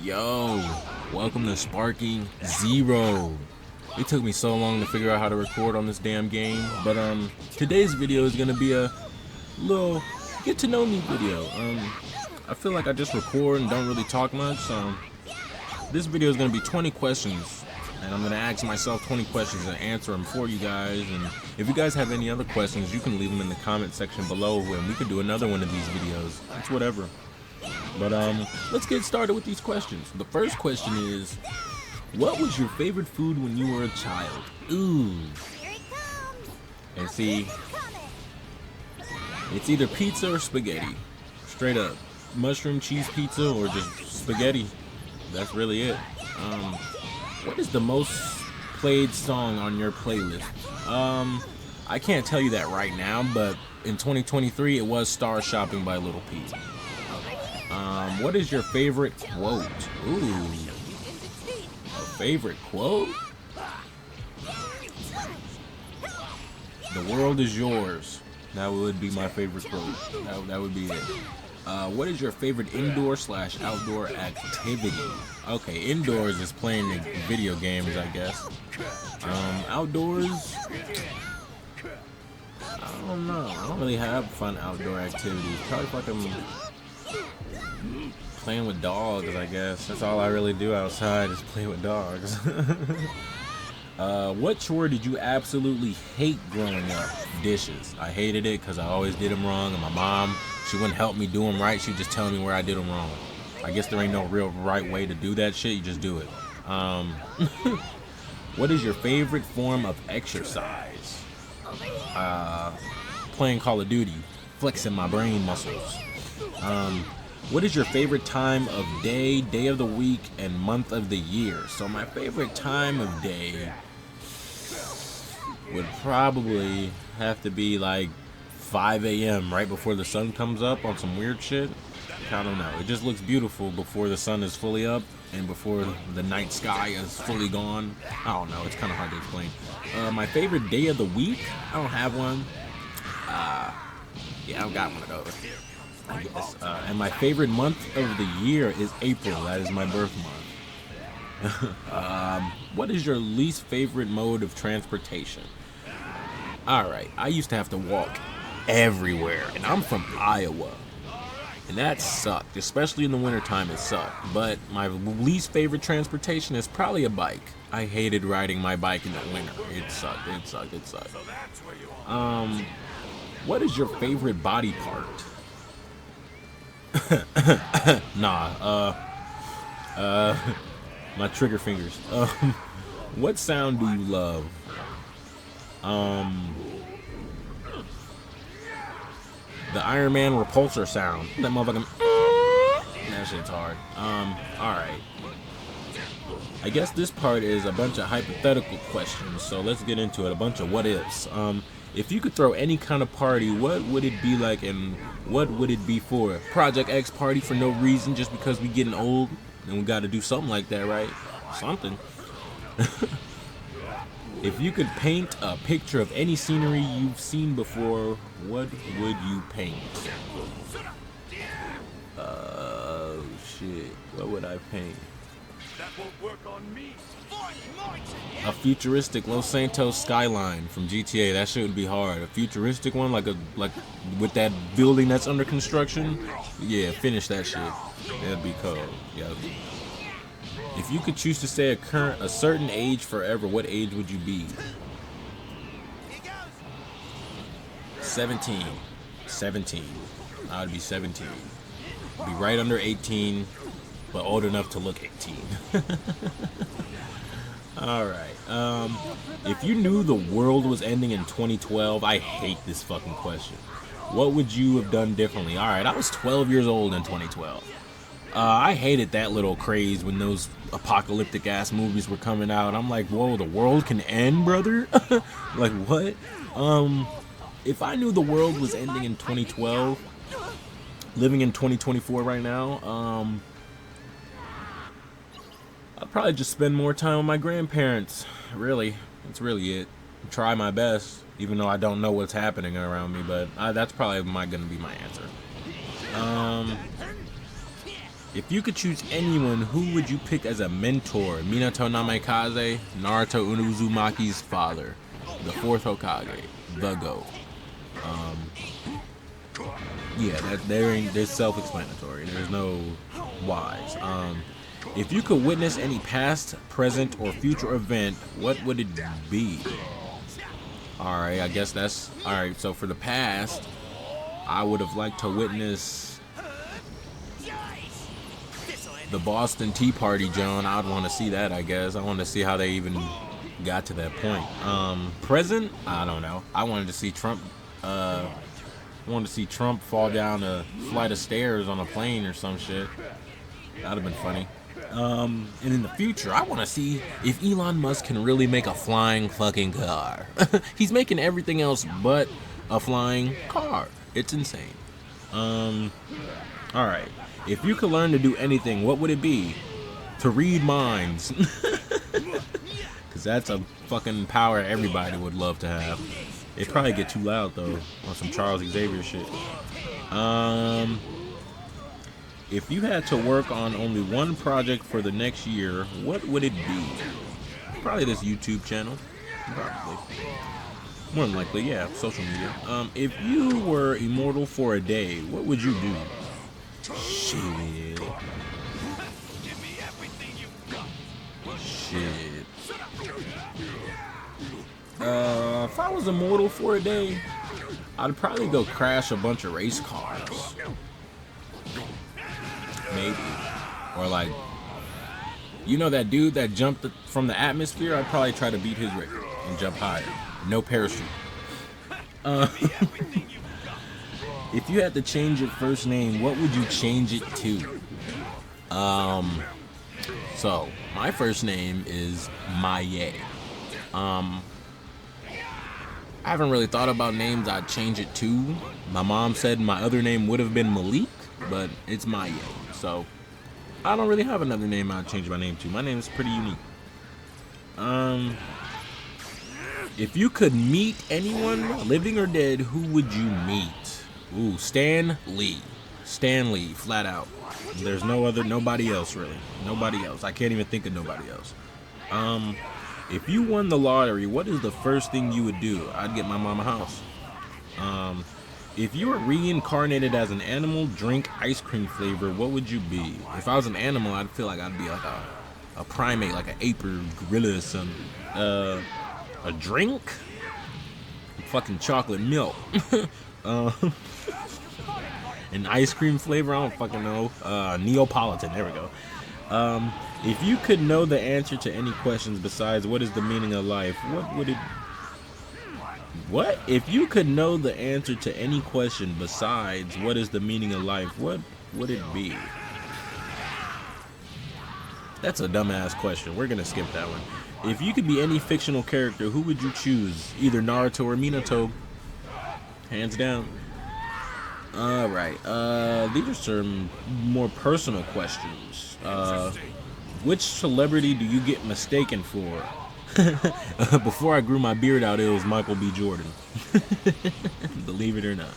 Yo, welcome to Sparking Zero. It took me so long to figure out how to record on this damn game, but today's video is gonna be a little get to know me video. I feel like I just record and don't really talk much, so this video is gonna be 20 questions, and I'm gonna ask myself 20 questions and answer them for you guys. And if you guys have any other questions, you can leave them in the comment section below, and we could do another one of these videos. It's whatever. But let's get started with these questions. The first question is, what was your favorite food when you were a child? Ooh. And see, it's either pizza or spaghetti. Straight up. Mushroom cheese pizza or just spaghetti. That's really it. What is the most played song on your playlist? I can't tell you that right now, but in 2023 it was Star Shopping by Lil Peep. What is your favorite quote? Ooh. A favorite quote? The world is yours. That would be my favorite quote. That would be it. What is your favorite indoor/outdoor activity? Okay, indoors is playing the video games, I guess. Outdoors, I don't know. I don't really have fun outdoor activities. Probably fucking playing with dogs, I guess. That's all I really do outside is play with dogs. What chore did you absolutely hate growing up? Dishes. I hated it because I always did them wrong, and my mom, she wouldn't help me do them right. She'd just tell me where I did them wrong. I guess there ain't no real right way to do that shit. You just do it. What is your favorite form of exercise? Playing Call of Duty, flexing my brain muscles. What is your favorite time of day, day of the week, and month of the year? So my favorite time of day would probably have to be like 5 a.m. right before the sun comes up on some weird shit. I don't know. It just looks beautiful before the sun is fully up and before the night sky is fully gone. I don't know. It's kind of hard to explain. My favorite day of the week? I don't have one. Yeah, I don't got one of those. I guess. And my favorite month of the year is April. That is my birth month. What is your least favorite mode of transportation? Alright, I used to have to walk everywhere, and I'm from Iowa. And that sucked, especially in the wintertime it sucked. But my least favorite transportation is probably a bike. I hated riding my bike in the winter. It sucked. What is your favorite body part? My trigger fingers. What sound do you love? The Iron Man repulsor sound. That motherfucking. That shit's hard. Alright. I guess this part is a bunch of hypothetical questions, so let's get into it. A bunch of what ifs. If you could throw any kind of party, what would it be like and what would it be for? Project X party for no reason, just because we getting old and we gotta do something like that, right? Something. If you could paint a picture of any scenery you've seen before, what would you paint? Shit. What would I paint? That won't work on me. A futuristic Los Santos skyline from GTA. That shit would be hard. A futuristic one, like with that building that's under construction. Yeah, finish that shit. That'd be cool. Yeah. If you could choose to stay a certain age forever, what age would you be? 17. 17. I would be 17. Be right under 18, but old enough to look 18. Alright. If you knew the world was ending in 2012, I hate this fucking question. What would you have done differently? Alright, I was 12 years old in 2012. I hated that little craze when those apocalyptic ass movies were coming out. I'm like, whoa, the world can end, brother? Like, what? If I knew the world was ending in 2012, living in 2024 right now, I'd probably just spend more time with my grandparents. Really, that's really it. Try my best, even though I don't know what's happening around me, but that's probably gonna be my answer. If you could choose anyone, who would you pick as a mentor? Minato Namikaze, Naruto Uzumaki's father, the fourth Hokage, the GOAT. Yeah, they're self-explanatory. There's no whys. If you could witness any past, present, or future event, what would it be? Alright, I guess that's... Alright, so for the past, I would have liked to witness the Boston Tea Party, John. I'd want to see that, I guess. I want to see how they even got to that point. Present? I don't know. I wanted to see Trump... fall down a flight of stairs on a plane or some shit. That'd have been funny. And in the future, I want to see if Elon Musk can really make a flying fucking car. He's making everything else but a flying car. It's insane. Alright. If you could learn to do anything, what would it be? To read minds. Because that's a fucking power everybody would love to have. It'd probably get too loud, though, on some Charles Xavier shit. If you had to work on only one project for the next year, what would it be? Probably this YouTube channel. Probably. More than likely, yeah, social media. If you were immortal for a day, what would you do? Shit. Shit. If I was immortal for a day, I'd probably go crash a bunch of race cars. Maybe. Or like, you know that dude that jumped from the atmosphere? I'd probably try to beat his record and jump higher. No parachute. If you had to change your first name, what would you change it to? So, my first name is Miyagii. I haven't really thought about names I'd change it to. My mom said my other name would have been Malik, but it's Miyagii. So, I don't really have another name I'd change my name to. My name is pretty unique. If you could meet anyone, living or dead, who would you meet? Ooh, Stan Lee. Stan Lee, flat out. There's nobody else really. Nobody else. I can't even think of nobody else. If you won the lottery, what is the first thing you would do? I'd get my mom a house. If you were reincarnated as an animal, drink, ice cream flavor, what would you be? If I was an animal, I'd feel like I'd be like a primate, like an ape or gorilla or something. A drink? Fucking chocolate milk. An ice cream flavor? I don't fucking know. Neapolitan. There we go. If you could know the answer to any questions besides what is the meaning of life, what would it... What? If you could know the answer to any question besides what is the meaning of life, what would it be? That's a dumbass question. We're gonna skip that one. If you could be any fictional character, who would you choose? Either Naruto or Minato. Hands down. Alright, these are some more personal questions. Which celebrity do you get mistaken for? Before I grew my beard out, it was Michael B. Jordan. Believe it or not.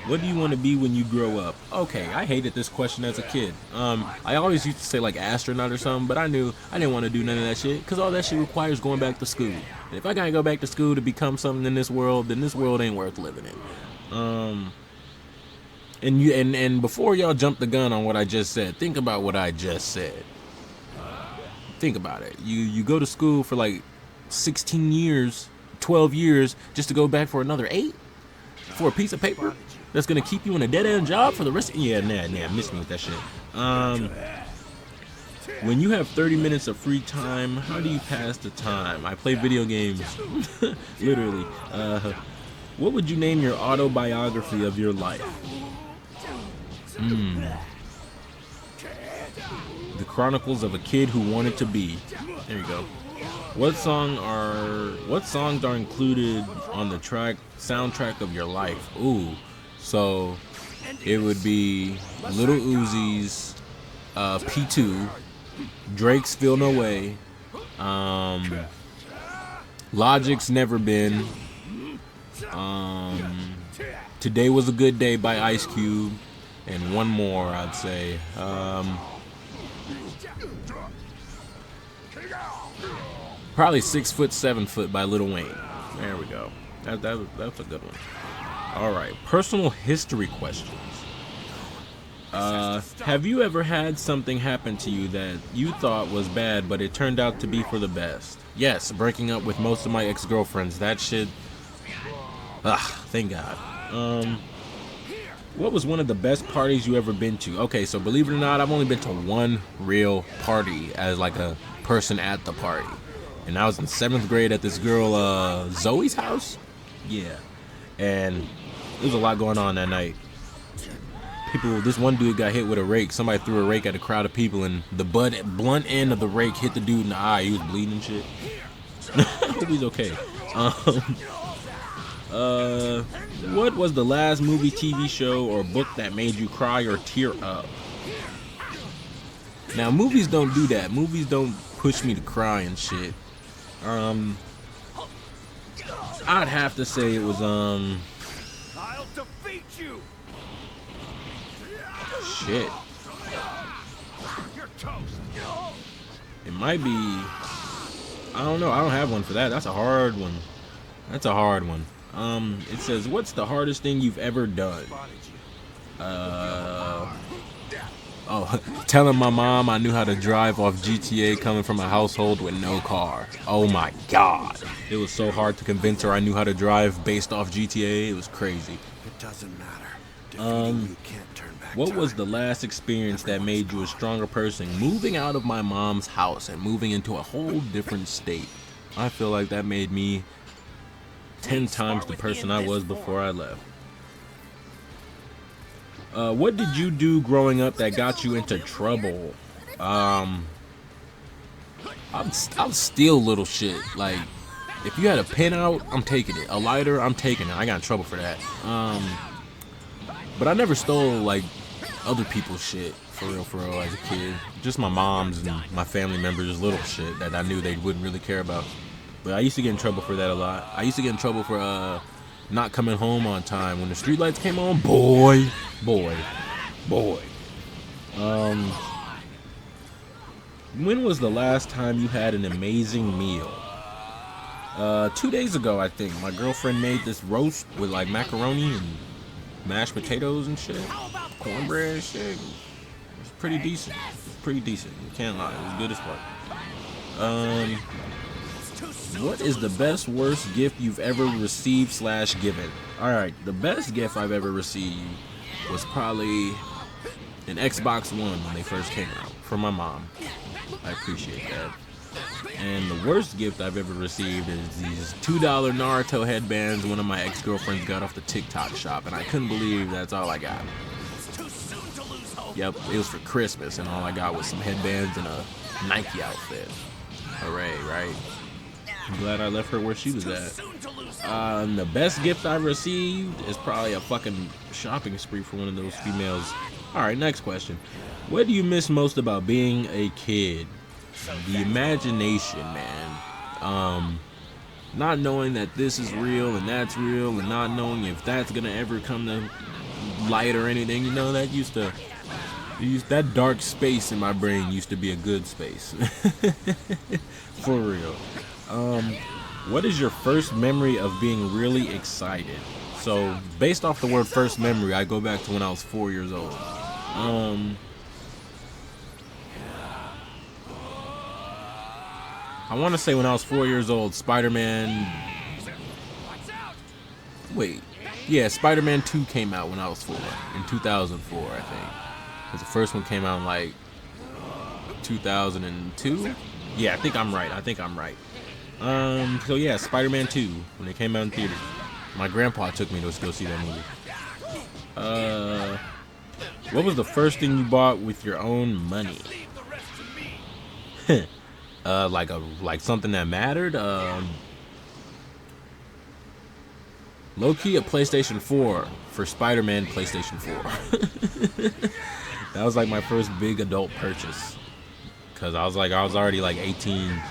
What do you want to be when you grow up? Okay, I hated this question as a kid. I always used to say like astronaut or something, but I knew I didn't want to do none of that shit because all that shit requires going back to school. And if I gotta go back to school to become something in this world, then this world ain't worth living in. And before y'all jump the gun on what I just said, think about what I just said. Think about it. You go to school for like 16 years, 12 years, just to go back for another 8 for a piece of paper that's gonna keep you in a dead-end job for the rest of... Yeah, nah, miss me with that shit. When you have 30 minutes of free time, how do you pass the time? I play video games. Literally. What would you name your autobiography of your life? The Chronicles of a Kid Who Wanted to Be. There you go. What songs are included on the soundtrack of your life? Ooh, so it would be Little Uzi's P2, Drake's Feel No Way, Logic's Never Been, Today Was a Good Day by Ice Cube, and one more, I'd say. Probably 6 foot, 7 foot by Lil Wayne. There we go. That's a good one. All right, personal history questions. Have you ever had something happen to you that you thought was bad, but it turned out to be for the best? Yes, breaking up with most of my ex-girlfriends. That shit. Thank God. What was one of the best parties you ever been to? Okay, so believe it or not, I've only been to one real party as like a person at the party. And I was in 7th grade at this girl, Zoe's house. Yeah. And there was a lot going on that night. This one dude got hit with a rake. Somebody threw a rake at a crowd of people, and the blunt end of the rake hit the dude in the eye. He was bleeding and shit. I hope he's okay. What was the last movie, TV show, or book that made you cry or tear up? Now, movies don't do that. Movies don't push me to cry and shit. I'd have to say it was, I'll defeat you. Shit. You're toast. It might be, I don't know. I don't have one for that. That's a hard one. That's a hard one. It says, what's the hardest thing you've ever done? Telling my mom I knew how to drive off GTA coming from a household with no car. Oh my God. It was so hard to convince her I knew how to drive based off GTA. It was crazy. It doesn't matter. You can't turn back What time. was the last experience that made you a stronger person? Moving out of my mom's house and moving into a whole different state. I feel like that made me 10 times the person I was before I left. What did you do growing up that got you into trouble? I'll steal little shit. Like, if you had a pen out, I'm taking it. A lighter, I'm taking it. I got in trouble for that. But I never stole, like, other people's shit, for real, as a kid. Just my mom's and my family members' little shit that I knew they wouldn't really care about. But I used to get in trouble for that a lot. I used to get in trouble for, not coming home on time. When the streetlights came on, boy. When was the last time you had an amazing meal? 2 days ago, I think. My girlfriend made this roast with, like, macaroni and mashed potatoes and shit, cornbread and shit. It was pretty decent. You can't lie. It was good as fuck. What is the best, worst gift you've ever received / given? Alright, the best gift I've ever received was probably an Xbox One when they first came out from my mom. I appreciate that. And the worst gift I've ever received is these $2 Naruto headbands one of my ex-girlfriends got off the TikTok shop, and I couldn't believe that's all I got. Yep, it was for Christmas, and all I got was some headbands and a Nike outfit. Hooray, right? I'm glad I left her where she was at. The best gift I've received is probably a fucking shopping spree for one of those females. Alright, next question. What do you miss most about being a kid? The imagination, man. Not knowing that this is real and that's real, and not knowing if that's gonna ever come to light or anything. You know, that that dark space in my brain used to be a good space. For real. What is your first memory of being really excited? So, based off the word first memory, I go back to when I was 4 years old. I want to say when I was 4 years old, Spider-Man... Wait. Yeah, Spider-Man 2 came out when I was 4. In 2004, I think. Because the first one came out in, like, 2002? Yeah, I think I'm right. So yeah, Spider-Man 2, when it came out in theaters. My grandpa took me to go see that movie. What was the first thing you bought with your own money? Like something that mattered? Low-key a PlayStation 4 for Spider-Man PlayStation 4. That was like my first big adult purchase. Cause I was already like 18.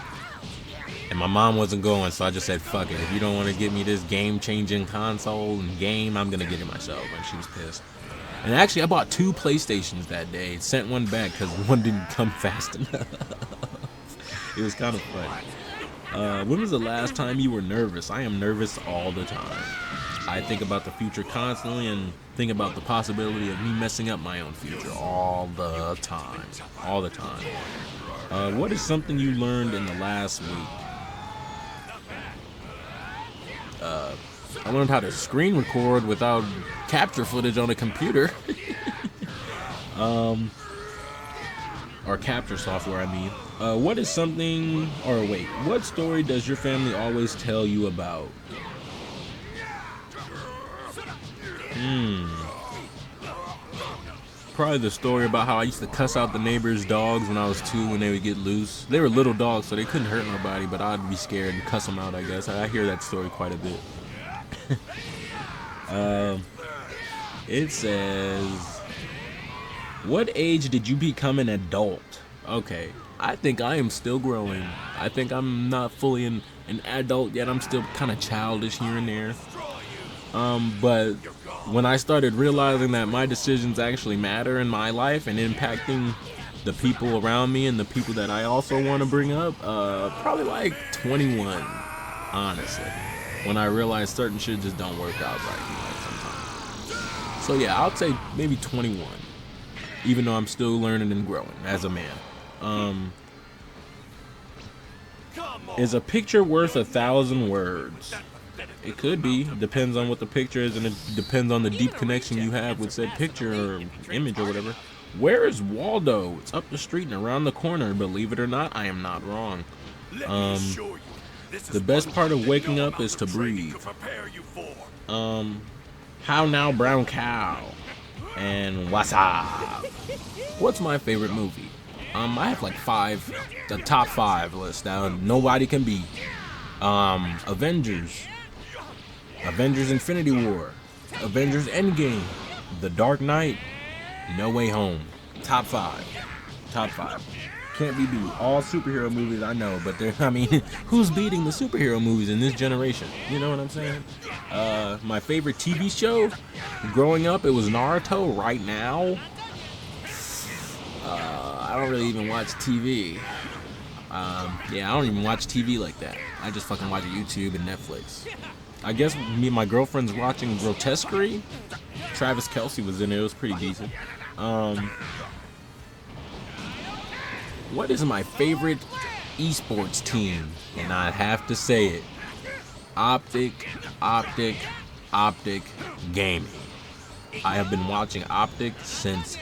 And my mom wasn't going, so I just said, fuck it. If you don't want to get me this game-changing console and game, I'm going to get it myself. And she was pissed. And actually, I bought 2 PlayStations that day. Sent one back because one didn't come fast enough. It was kind of fun. When was the last time you were nervous? I am nervous all the time. I think about the future constantly and think about the possibility of me messing up my own future all the time. All the time. What is something you learned in the last week? I learned how to screen record without capture footage on a computer. Or capture software, I mean. What is something, or wait, what story does your family always tell you about? Probably the story about how I used to cuss out the neighbors' dogs when I was 2 when they would get loose. They were little dogs, so they couldn't hurt nobody, but I'd be scared and cuss them out, I guess. I hear that story quite a bit. It says, what age did you become an adult? Okay, I think I am still growing. I think I'm not fully an adult yet. I'm still kind of childish here and there. But when I started realizing that my decisions actually matter in my life and impacting the people around me and the people that I also want to bring up, probably like 21, honestly. When I realized certain shit just don't work out right in life sometimes. So yeah, I'll say maybe 21, even though I'm still learning and growing as a man. Is a picture worth 1,000 words? It could be. Depends on what the picture is, and it depends on the deep connection you have with said picture or image or whatever. Where is Waldo? It's up the street and around the corner. Believe it or not, I am not wrong. The best part of waking up is to breathe. How now, brown cow? And what's up? What's my favorite movie? I have like 5, the top 5 list that nobody can beat. Avengers, Avengers Infinity War, Avengers Endgame, The Dark Knight, No Way Home. Top 5. Top 5. Can't be beat. All superhero movies I know, but I mean, who's beating the superhero movies in this generation? You know what I'm saying? My favorite TV show growing up, it was Naruto. Right now, I don't really even watch TV. Yeah, I don't even watch TV like that. I just fucking watch YouTube and Netflix. I guess me and my girlfriend's watching Grotesquerie. Travis Kelce was in it. It was pretty decent. What is my favorite esports team? And I have to say it. Optic Gaming. I have been watching Optic since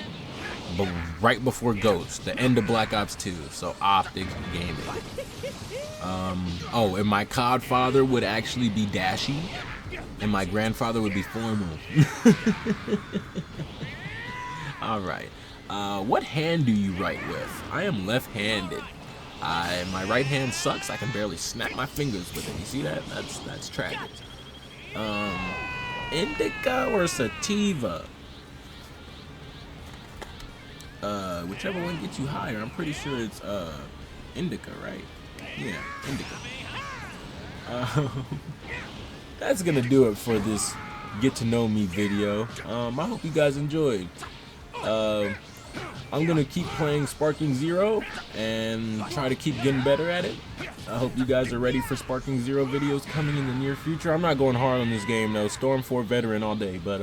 right before Ghost, the end of Black Ops 2. So Optic Gaming. Oh, and my godfather would actually be Dashy, and my grandfather would be Formal. All right. What hand do you write with? I am left-handed. My right hand sucks. I can barely snap my fingers with it. You see that? That's tragic. Indica or Sativa? Whichever one gets you higher. I'm pretty sure it's Indica, right? Yeah, Indica. That's gonna do it for this get to know me video. I hope you guys enjoyed. I'm gonna keep playing Sparking Zero and try to keep getting better at it. I hope you guys are ready for Sparking Zero videos coming in the near future. I'm not going hard on this game though. Storm 4 veteran all day, but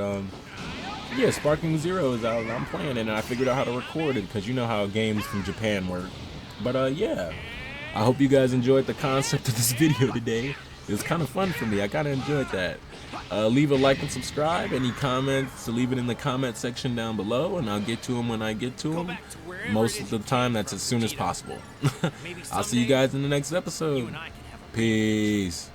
yeah, Sparking Zero is out. I'm playing it, and I figured out how to record it because you know how games from Japan work. But yeah, I hope you guys enjoyed the concept of this video today. It was kind of fun for me. I kind of enjoyed that. Leave a like and subscribe. Any comments, leave it in the comment section down below, and I'll get to them when I get to them. Most of the time, that's as soon as possible. I'll see you guys in the next episode. Peace.